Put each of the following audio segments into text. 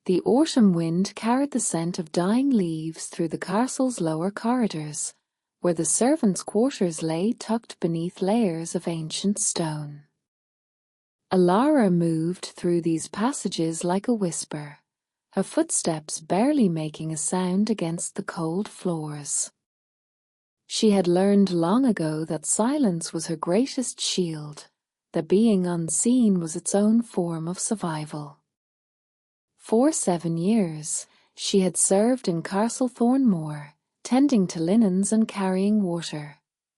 The autumn wind carried the scent of dying leaves through the castle's lower corridors, where the servants' quarters lay tucked beneath layers of ancient stone. Alara moved through these passages like a whisper, her footsteps barely making a sound against the cold floors. She had learned long ago that silence was her greatest shield, that being unseen was its own form of survival. For 7 years, she had served in Castle Thornmoor, tending to linens and carrying water,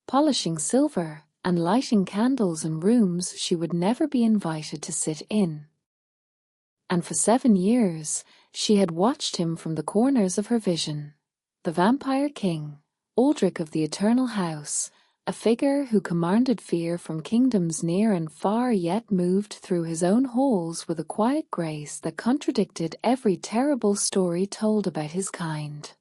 polishing silver, and lighting candles in rooms she would never be invited to sit in. And for 7 years, she had watched him from the corners of her vision, the Vampire King, Aldrich of the Eternal House, a figure who commanded fear from kingdoms near and far, yet moved through his own halls with a quiet grace that contradicted every terrible story told about his kind.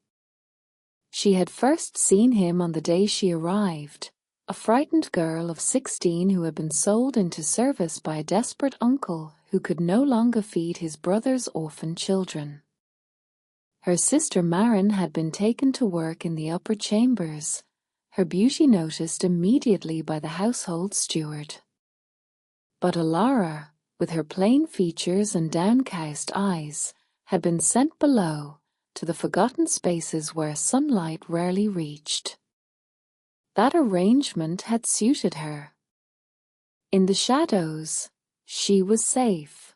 She had first seen him on the day she arrived, a frightened girl of 16 who had been sold into service by a desperate uncle who could no longer feed his brother's orphan children. Her sister Marin had been taken to work in the upper chambers, her beauty noticed immediately by the household steward. But Alara, with her plain features and downcast eyes, had been sent below, to the forgotten spaces where sunlight rarely reached. That arrangement had suited her. In the shadows, she was safe.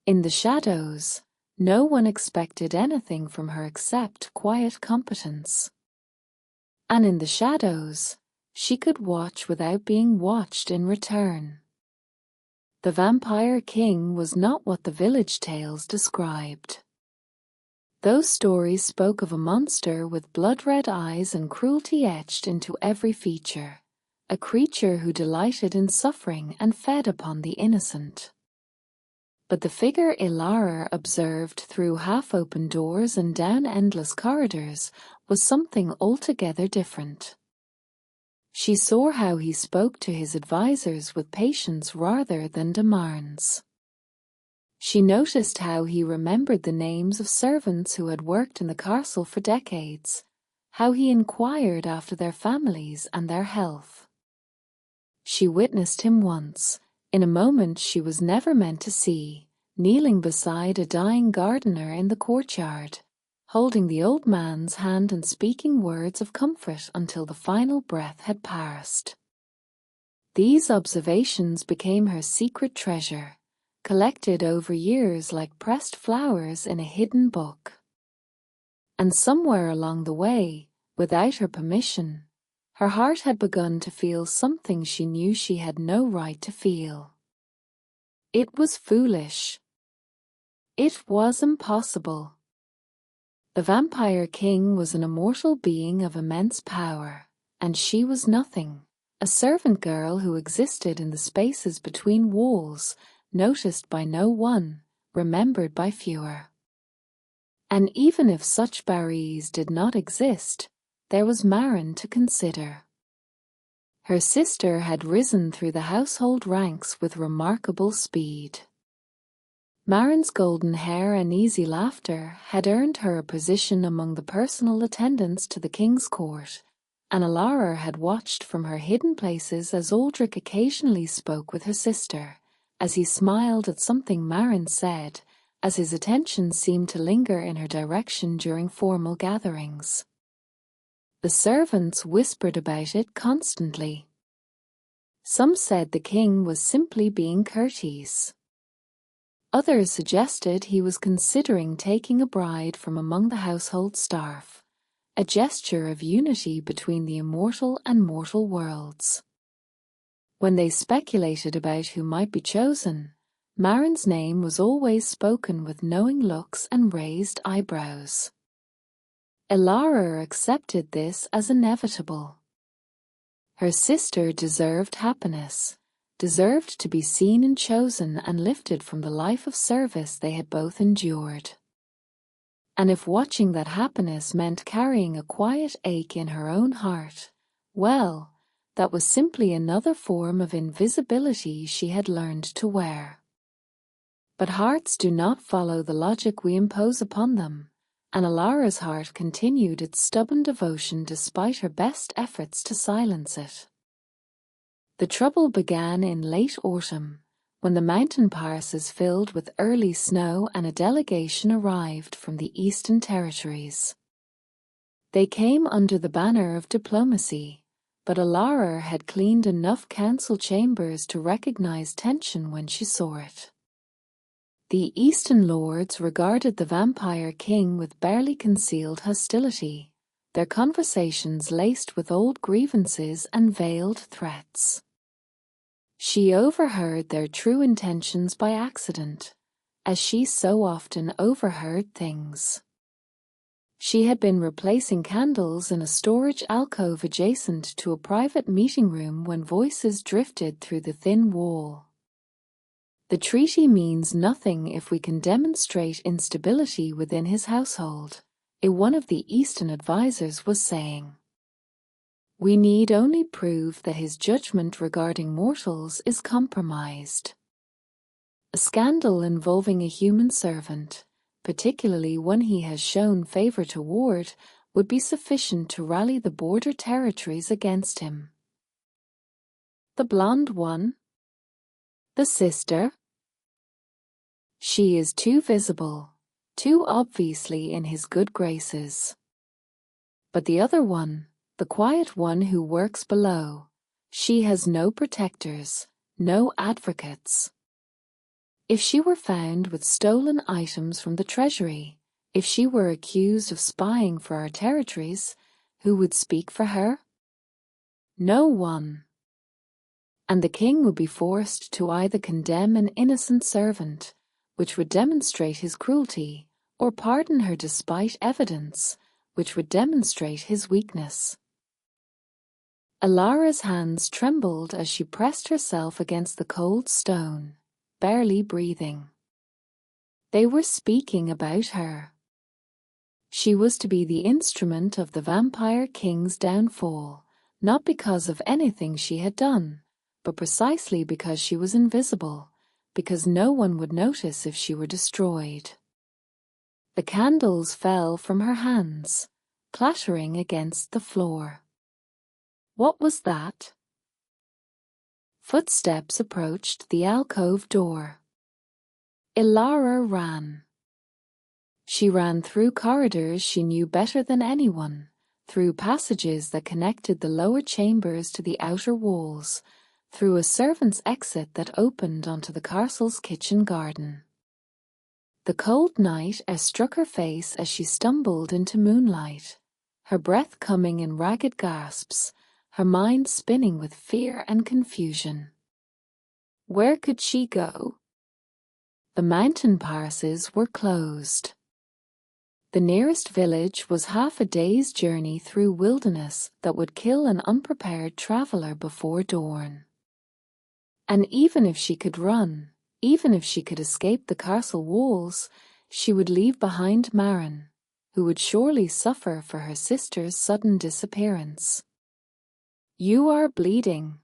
In the shadows, no one expected anything from her except quiet competence. And in the shadows, she could watch without being watched in return. The Vampire King was not what the village tales described. Those stories spoke of a monster with blood-red eyes and cruelty etched into every feature, a creature who delighted in suffering and fed upon the innocent. But the figure Ilara observed through half-open doors and down endless corridors was something altogether different. She saw how he spoke to his advisors with patience rather than demands. She noticed how he remembered the names of servants who had worked in the castle for decades, how he inquired after their families and their health. She witnessed him once, in a moment she was never meant to see, kneeling beside a dying gardener in the courtyard, holding the old man's hand and speaking words of comfort until the final breath had passed. These observations became her secret treasure, collected over years like pressed flowers in a hidden book. And somewhere along the way, without her permission, her heart had begun to feel something she knew she had no right to feel. It was foolish. It was impossible. The Vampire King was an immortal being of immense power, and she was nothing, a servant girl who existed in the spaces between walls, noticed by no one, remembered by fewer. And even if such barriers did not exist, there was Marin to consider. Her sister had risen through the household ranks with remarkable speed. Marin's golden hair and easy laughter had earned her a position among the personal attendants to the king's court, and Alara had watched from her hidden places as Aldrich occasionally spoke with her sister, as he smiled at something Marin said, as his attention seemed to linger in her direction during formal gatherings. The servants whispered about it constantly. Some said the king was simply being courteous. Others suggested he was considering taking a bride from among the household staff, a gesture of unity between the immortal and mortal worlds. When they speculated about who might be chosen, Marin's name was always spoken with knowing looks and raised eyebrows. Ilara accepted this as inevitable. Her sister deserved happiness, deserved to be seen and chosen and lifted from the life of service they had both endured. And if watching that happiness meant carrying a quiet ache in her own heart, well, that was simply another form of invisibility she had learned to wear. But hearts do not follow the logic we impose upon them, and Alara's heart continued its stubborn devotion despite her best efforts to silence it. The trouble began in late autumn, when the mountain passes filled with early snow and a delegation arrived from the Eastern Territories. They came under the banner of diplomacy, but Alara had cleaned enough council chambers to recognize tension when she saw it. The Eastern lords regarded the vampire king with barely concealed hostility, their conversations laced with old grievances and veiled threats. She overheard their true intentions by accident, as she so often overheard things. She had been replacing candles in a storage alcove adjacent to a private meeting room when voices drifted through the thin wall. The treaty means nothing if we can demonstrate instability within his household, one of the Eastern advisors was saying. We need only prove that his judgment regarding mortals is compromised. A scandal involving a human servant, particularly one he has shown favor toward, would be sufficient to rally the border territories against him. The blonde one? The sister? She is too visible, too obviously in his good graces. But the other one, the quiet one who works below, she has no protectors, no advocates. If she were found with stolen items from the treasury, if she were accused of spying for our territories, who would speak for her? No one. And the king would be forced to either condemn an innocent servant, which would demonstrate his cruelty, or pardon her despite evidence, which would demonstrate his weakness. Alara's hands trembled as she pressed herself against the cold stone, barely breathing. They were speaking about her. She was to be the instrument of the vampire king's downfall, not because of anything she had done, but precisely because she was invisible, because no one would notice if she were destroyed. The candles fell from her hands, clattering against the floor. What was that? Footsteps approached the alcove door. Alara ran. She ran through corridors she knew better than anyone, through passages that connected the lower chambers to the outer walls, through a servant's exit that opened onto the castle's kitchen garden. The cold night air struck her face as she stumbled into moonlight, her breath coming in ragged gasps, her mind spinning with fear and confusion. Where could she go? The mountain passes were closed. The nearest village was half a day's journey through wilderness that would kill an unprepared traveler before dawn. And even if she could run, even if she could escape the castle walls, she would leave behind Marin, who would surely suffer for her sister's sudden disappearance. You are bleeding.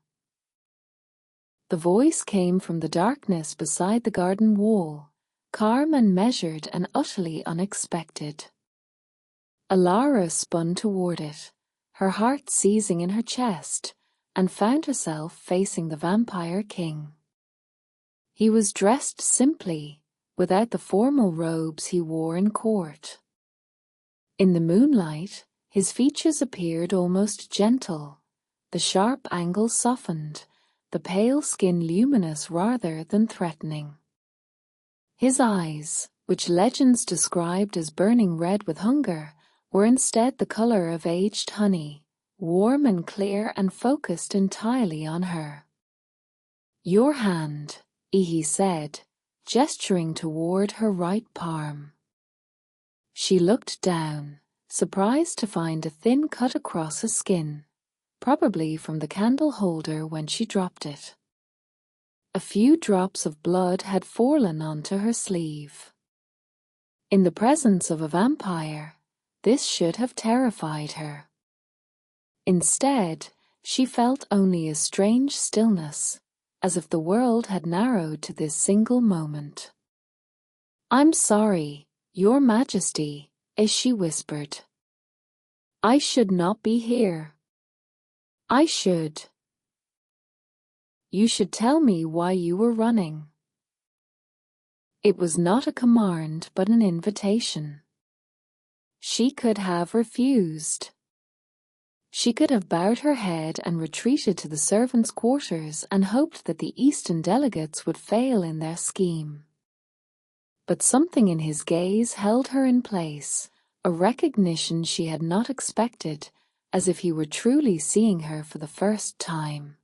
The voice came from the darkness beside the garden wall, calm and measured and utterly unexpected. Alara spun toward it, her heart seizing in her chest, and found herself facing the vampire king. He was dressed simply, without the formal robes he wore in court. In the moonlight, his features appeared almost gentle, the sharp angles softened, the pale skin luminous rather than threatening. His eyes, which legends described as burning red with hunger, were instead the color of aged honey, warm and clear and focused entirely on her. Your hand, he said, gesturing toward her right palm. She looked down, surprised to find a thin cut across her skin, probably from the candle holder when she dropped it. A few drops of blood had fallen onto her sleeve. In the presence of a vampire, this should have terrified her. Instead, she felt only a strange stillness, as if the world had narrowed to this single moment. I'm sorry, Your Majesty, as she whispered. I should not be here. I should. You should tell me why you were running. It was not a command but an invitation. She could have refused. She could have bowed her head and retreated to the servants' quarters and hoped that the Eastern delegates would fail in their scheme. But something in his gaze held her in place, a recognition she had not expected, as if he were truly seeing her for the first time.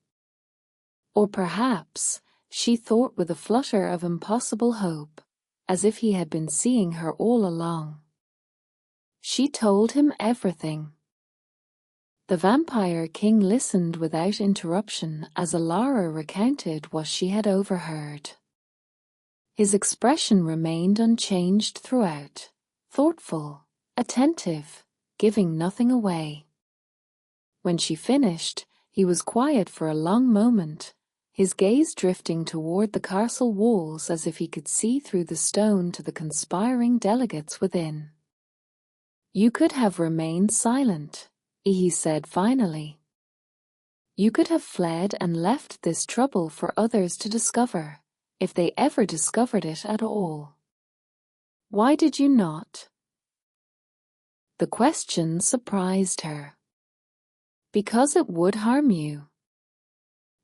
Or perhaps, she thought with a flutter of impossible hope, as if he had been seeing her all along. She told him everything. The vampire king listened without interruption as Alara recounted what she had overheard. His expression remained unchanged throughout, thoughtful, attentive, giving nothing away. When she finished, he was quiet for a long moment, his gaze drifting toward the castle walls as if he could see through the stone to the conspiring delegates within. You could have remained silent, he said finally. You could have fled and left this trouble for others to discover, if they ever discovered it at all. Why did you not? The question surprised her. Because it would harm you.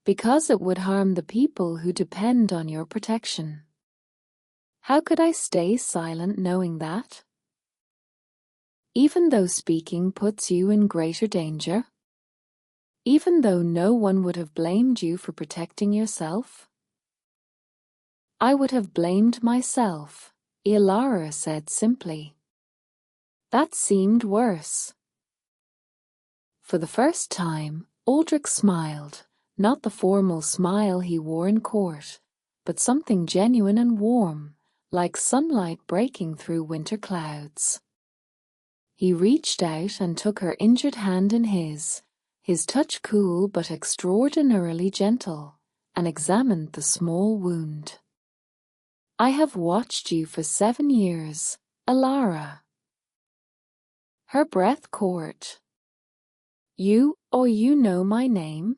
Because it would harm the people who depend on your protection. How could I stay silent knowing that? Even though speaking puts you in greater danger? Even though no one would have blamed you for protecting yourself? I would have blamed myself, Alara said simply. That seemed worse. For the first time, Aldrich smiled, not the formal smile he wore in court, but something genuine and warm, like sunlight breaking through winter clouds. He reached out and took her injured hand in his touch cool but extraordinarily gentle, and examined the small wound. I have watched you for 7 years, Alara. Her breath caught. You know my name?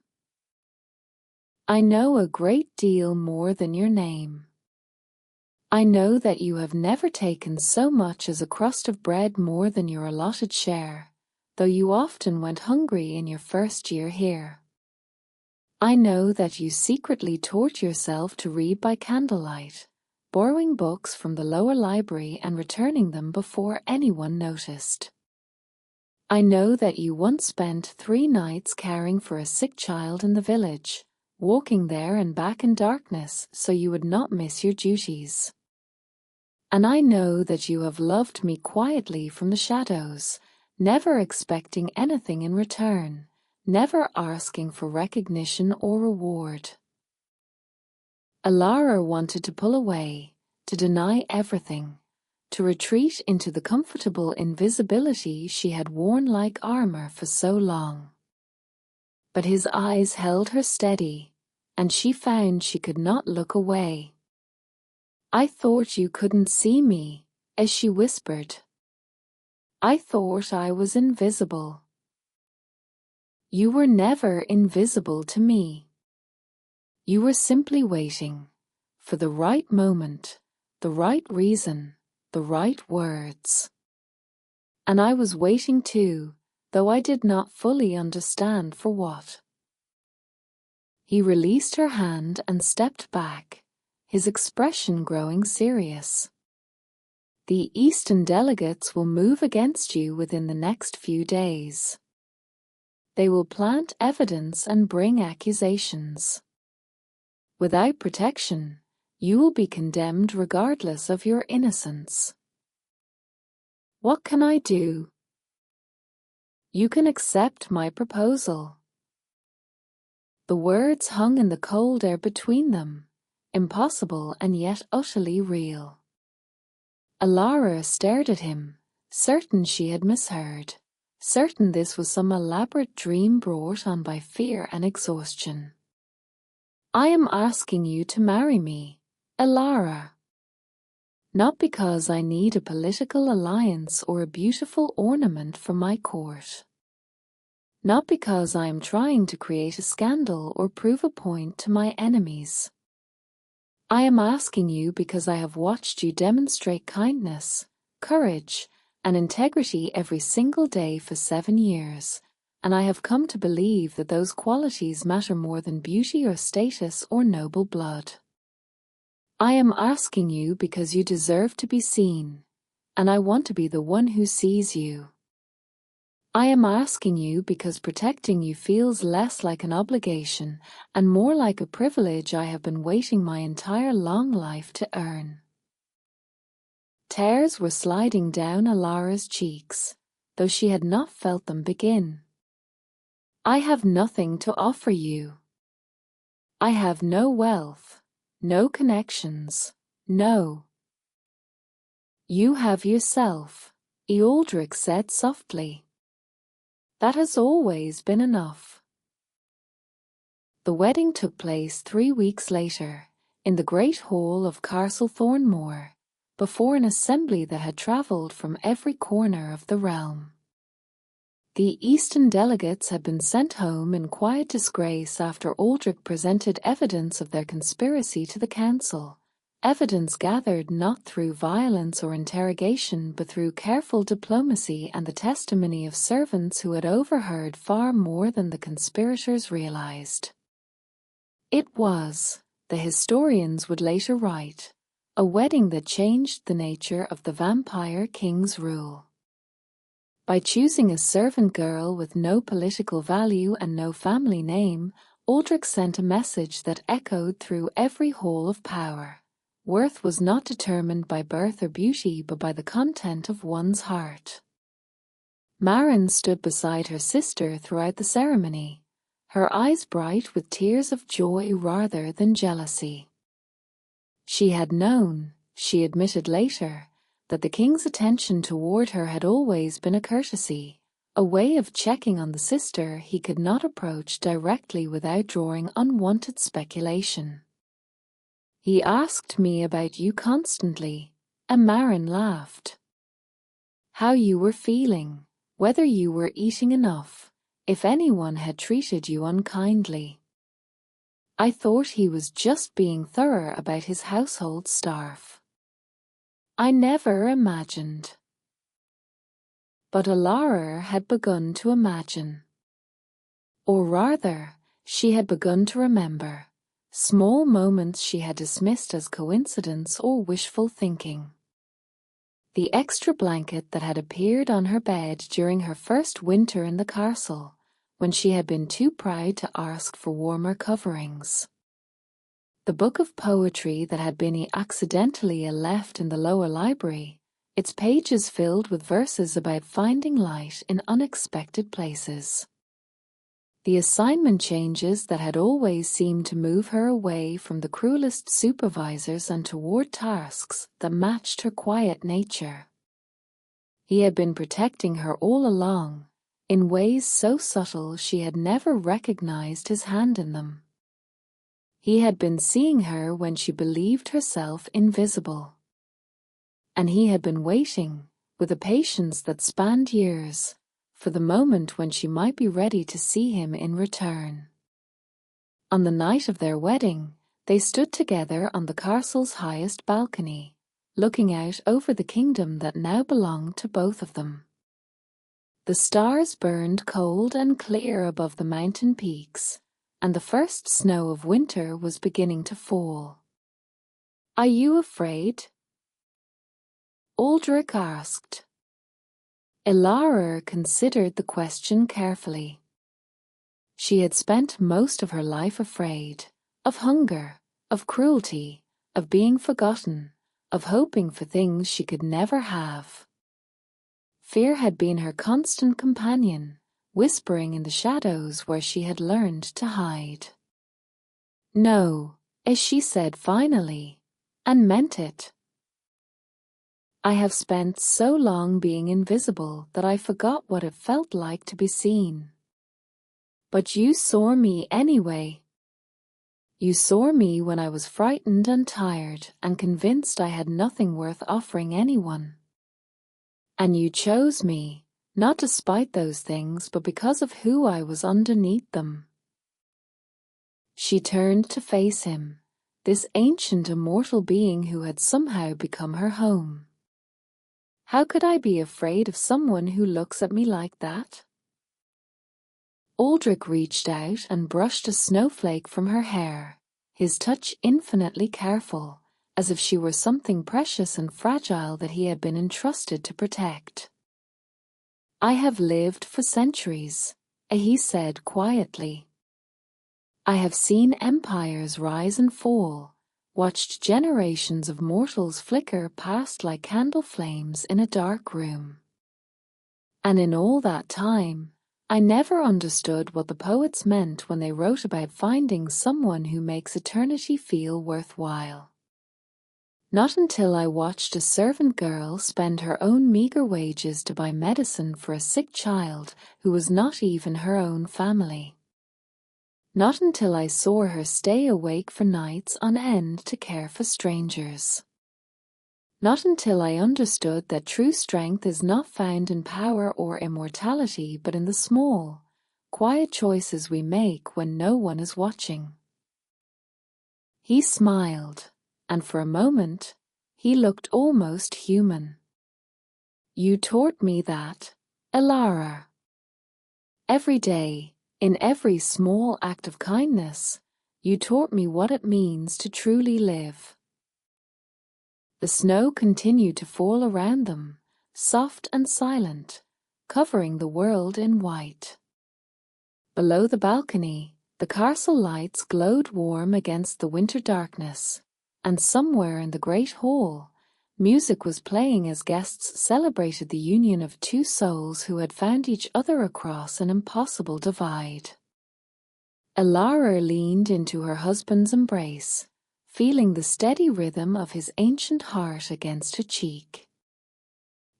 I know a great deal more than your name. I know that you have never taken so much as a crust of bread more than your allotted share, though you often went hungry in your first year here. I know that you secretly taught yourself to read by candlelight, borrowing books from the lower library and returning them before anyone noticed. I know that you once spent 3 nights caring for a sick child in the village, walking there and back in darkness so you would not miss your duties. And I know that you have loved me quietly from the shadows, never expecting anything in return, never asking for recognition or reward. Alara wanted to pull away, to deny everything, to retreat into the comfortable invisibility she had worn like armor for so long. But his eyes held her steady, and she found she could not look away. I thought you couldn't see me, as she whispered. I thought I was invisible. You were never invisible to me. You were simply waiting, for the right moment, the right reason, the right words. And I was waiting too, though I did not fully understand for what. He released her hand and stepped back, his expression growing serious. The Eastern delegates will move against you within the next few days. They will plant evidence and bring accusations. Without protection, you will be condemned regardless of your innocence. What can I do? You can accept my proposal. The words hung in the cold air between them, impossible and yet utterly real. Alara stared at him, certain she had misheard, certain this was some elaborate dream brought on by fear and exhaustion. I am asking you to marry me, Alara. Not because I need a political alliance or a beautiful ornament for my court. Not because I am trying to create a scandal or prove a point to my enemies. I am asking you because I have watched you demonstrate kindness, courage, and integrity every single day for 7 years, and I have come to believe that those qualities matter more than beauty or status or noble blood. I am asking you because you deserve to be seen, and I want to be the one who sees you. I am asking you because protecting you feels less like an obligation and more like a privilege I have been waiting my entire long life to earn. Tears were sliding down Alara's cheeks, though she had not felt them begin. I have nothing to offer you. I have no wealth, no connections, no. You have yourself, Ealdric said softly. That has always been enough. The wedding took place 3 weeks later, in the great hall of Castle Thornmoor, before an assembly that had travelled from every corner of the realm. The Eastern delegates had been sent home in quiet disgrace after Aldrich presented evidence of their conspiracy to the council, evidence gathered not through violence or interrogation but through careful diplomacy and the testimony of servants who had overheard far more than the conspirators realized. It was, the historians would later write, a wedding that changed the nature of the vampire king's rule. By choosing a servant girl with no political value and no family name, Aldrich sent a message that echoed through every hall of power. Worth was not determined by birth or beauty but by the content of one's heart. Maren stood beside her sister throughout the ceremony, her eyes bright with tears of joy rather than jealousy. She had known, she admitted later, that the king's attention toward her had always been a courtesy, a way of checking on the sister he could not approach directly without drawing unwanted speculation. He asked me about you constantly, and Maren laughed. How you were feeling, whether you were eating enough, if anyone had treated you unkindly. I thought he was just being thorough about his household staff. I never imagined. But Alara had begun to imagine. Or rather, she had begun to remember small moments she had dismissed as coincidence or wishful thinking. The extra blanket that had appeared on her bed during her first winter in the castle, when she had been too proud to ask for warmer coverings. The book of poetry that had been accidentally left in the lower library, its pages filled with verses about finding light in unexpected places. The assignment changes that had always seemed to move her away from the cruelest supervisors and toward tasks that matched her quiet nature. He had been protecting her all along, in ways so subtle she had never recognized his hand in them. He had been seeing her when she believed herself invisible. And he had been waiting, with a patience that spanned years, for the moment when she might be ready to see him in return. On the night of their wedding, they stood together on the castle's highest balcony, looking out over the kingdom that now belonged to both of them. The stars burned cold and clear above the mountain peaks, and the first snow of winter was beginning to fall. "Are you afraid?" Aldrich asked. Alara considered the question carefully. She had spent most of her life afraid, of hunger, of cruelty, of being forgotten, of hoping for things she could never have. Fear had been her constant companion, whispering in the shadows where she had learned to hide. "No," as she said finally, and meant it. "I have spent so long being invisible that I forgot what it felt like to be seen. But you saw me anyway. You saw me when I was frightened and tired and convinced I had nothing worth offering anyone. And you chose me, not despite those things, but because of who I was underneath them. She turned to face him, this ancient immortal being who had somehow become her home. How could I be afraid of someone who looks at me like that? Aldrich reached out and brushed a snowflake from her hair, his touch infinitely careful, as if she were something precious and fragile that he had been entrusted to protect. I have lived for centuries, he said quietly. I have seen empires rise and fall, watched generations of mortals flicker past like candle flames in a dark room. And in all that time, I never understood what the poets meant when they wrote about finding someone who makes eternity feel worthwhile. Not until I watched a servant girl spend her own meager wages to buy medicine for a sick child who was not even her own family. Not until I saw her stay awake for nights on end to care for strangers. Not until I understood that true strength is not found in power or immortality, but in the small, quiet choices we make when no one is watching. He smiled, and for a moment, he looked almost human. You taught me that, Elara. Every day, in every small act of kindness, you taught me what it means to truly live. The snow continued to fall around them, soft and silent, covering the world in white. Below the balcony, the castle lights glowed warm against the winter darkness, and somewhere in the great hall, music was playing as guests celebrated the union of two souls who had found each other across an impossible divide. Elara leaned into her husband's embrace, feeling the steady rhythm of his ancient heart against her cheek.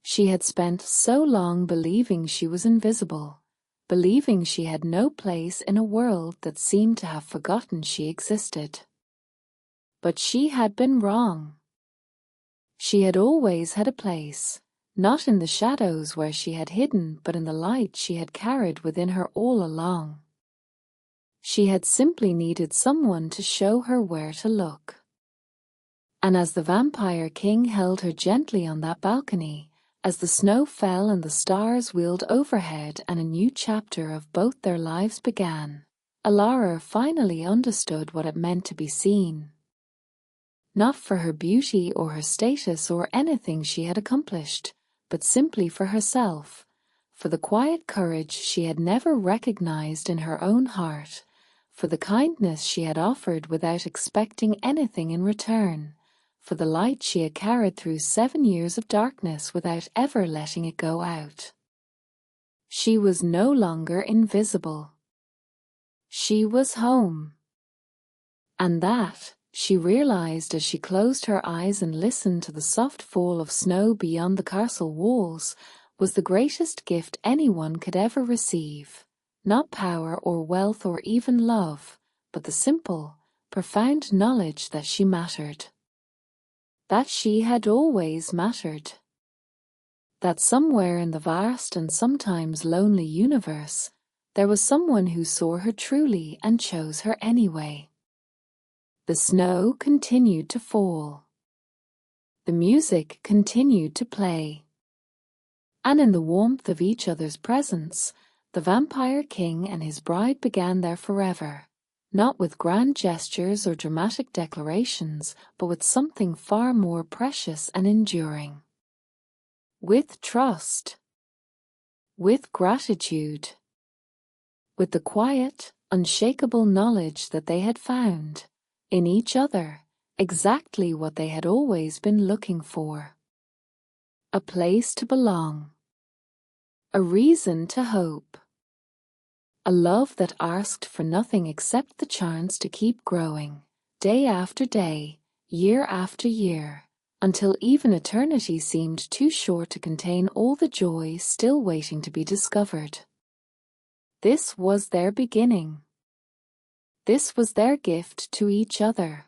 She had spent so long believing she was invisible, believing she had no place in a world that seemed to have forgotten she existed. But she had been wrong. She had always had a place, not in the shadows where she had hidden, but in the light she had carried within her all along. She had simply needed someone to show her where to look. And as the Vampire King held her gently on that balcony, as the snow fell and the stars wheeled overhead and a new chapter of both their lives began, Elara finally understood what it meant to be seen. Not for her beauty or her status or anything she had accomplished, but simply for herself, for the quiet courage she had never recognized in her own heart, for the kindness she had offered without expecting anything in return, for the light she had carried through 7 years of darkness without ever letting it go out. She was no longer invisible. She was home. And that, she realized as she closed her eyes and listened to the soft fall of snow beyond the castle walls, was the greatest gift anyone could ever receive. Not power or wealth or even love, but the simple, profound knowledge that she mattered. That she had always mattered. That somewhere in the vast and sometimes lonely universe, there was someone who saw her truly and chose her anyway. The snow continued to fall. The music continued to play. And in the warmth of each other's presence, the Vampire King and his bride began their forever, not with grand gestures or dramatic declarations, but with something far more precious and enduring. With trust. With gratitude. With the quiet, unshakable knowledge that they had found, in each other, exactly what they had always been looking for. A place to belong. A reason to hope. A love that asked for nothing except the chance to keep growing, day after day, year after year, until even eternity seemed too short to contain all the joy still waiting to be discovered. This was their beginning. This was their gift to each other.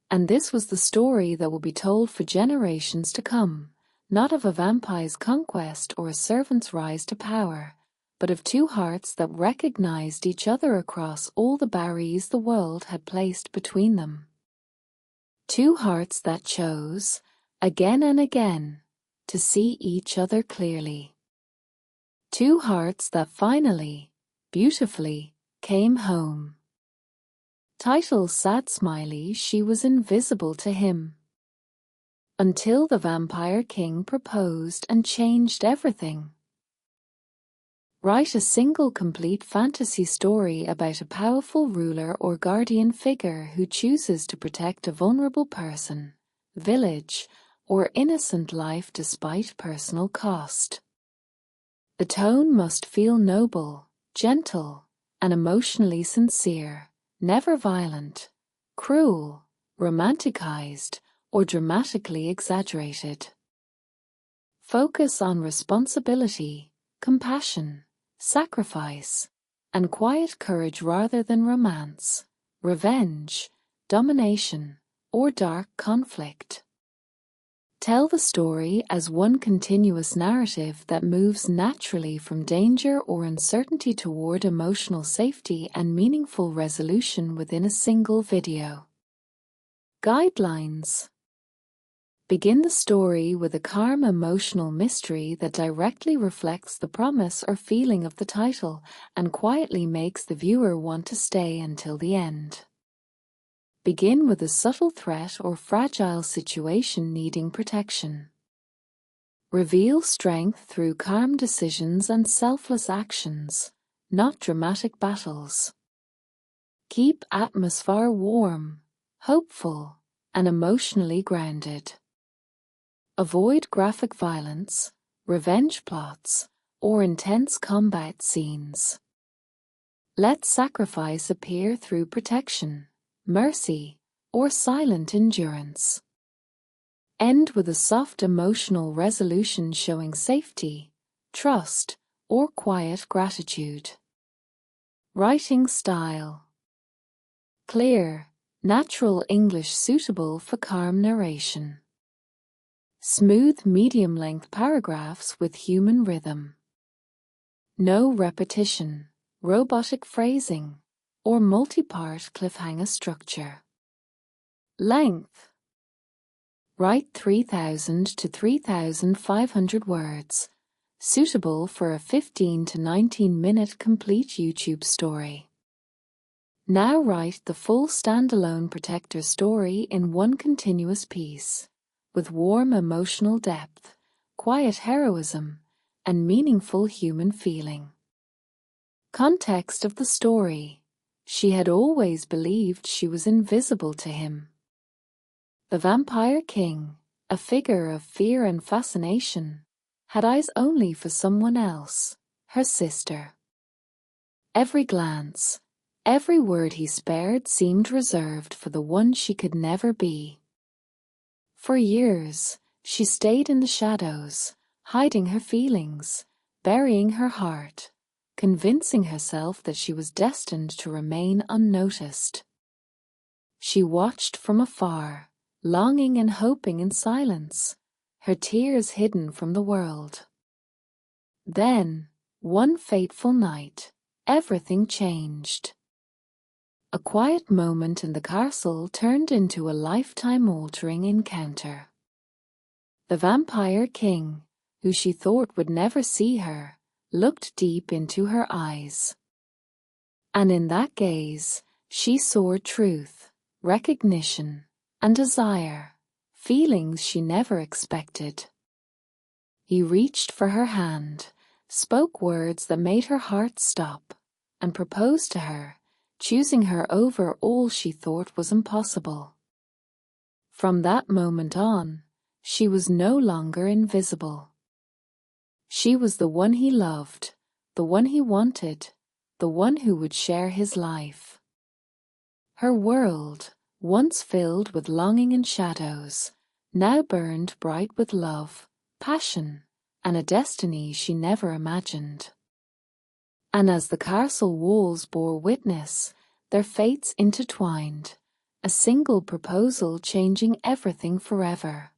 And this was the story that will be told for generations to come, not of a vampire's conquest or a servant's rise to power, but of two hearts that recognized each other across all the barriers the world had placed between them. Two hearts that chose, again and again, to see each other clearly. Two hearts that finally, beautifully, came home. Title: Sad Smiley. She was invisible to him. Until the Vampire King proposed and changed everything. Write a single complete fantasy story about a powerful ruler or guardian figure who chooses to protect a vulnerable person, village, or innocent life despite personal cost. The tone must feel noble, gentle, and emotionally sincere, never violent, cruel, romanticized, or dramatically exaggerated. Focus on responsibility, compassion, sacrifice, and quiet courage rather than romance, revenge, domination, or dark conflict. Tell the story as one continuous narrative that moves naturally from danger or uncertainty toward emotional safety and meaningful resolution within a single video. Guidelines. Begin the story with a calm emotional mystery that directly reflects the promise or feeling of the title and quietly makes the viewer want to stay until the end. Begin with a subtle threat or fragile situation needing protection. Reveal strength through calm decisions and selfless actions, not dramatic battles. Keep atmosphere warm, hopeful, and emotionally grounded. Avoid graphic violence, revenge plots, or intense combat scenes. Let sacrifice appear through protection, mercy, or silent endurance. End with a soft emotional resolution showing safety, trust, or quiet gratitude. Writing style. Clear, natural English suitable for calm narration. Smooth medium-length paragraphs with human rhythm. No repetition, robotic phrasing, or multi-part cliffhanger structure. Length. Write 3,000 to 3,500 words, suitable for a 15 to 19-minute complete YouTube story. Now write the full standalone Protector story in one continuous piece, with warm emotional depth, quiet heroism, and meaningful human feeling. Context of the story. She had always believed she was invisible to him. The Vampire King, a figure of fear and fascination, had eyes only for someone else, her sister. Every glance, every word he spared seemed reserved for the one she could never be. For years, she stayed in the shadows, hiding her feelings, burying her heart, convincing herself that she was destined to remain unnoticed. She watched from afar, longing and hoping in silence, her tears hidden from the world. Then, one fateful night, everything changed. A quiet moment in the castle turned into a lifetime-altering encounter. The Vampire King, who she thought would never see her, looked deep into her eyes. And in that gaze, she saw truth, recognition, and desire, feelings she never expected. He reached for her hand, spoke words that made her heart stop, and proposed to her, choosing her over all she thought was impossible. From that moment on, she was no longer invisible. She was the one he loved, the one he wanted, the one who would share his life. Her world, once filled with longing and shadows, now burned bright with love, passion, and a destiny she never imagined. And as the castle walls bore witness, their fates intertwined, a single proposal changing everything forever.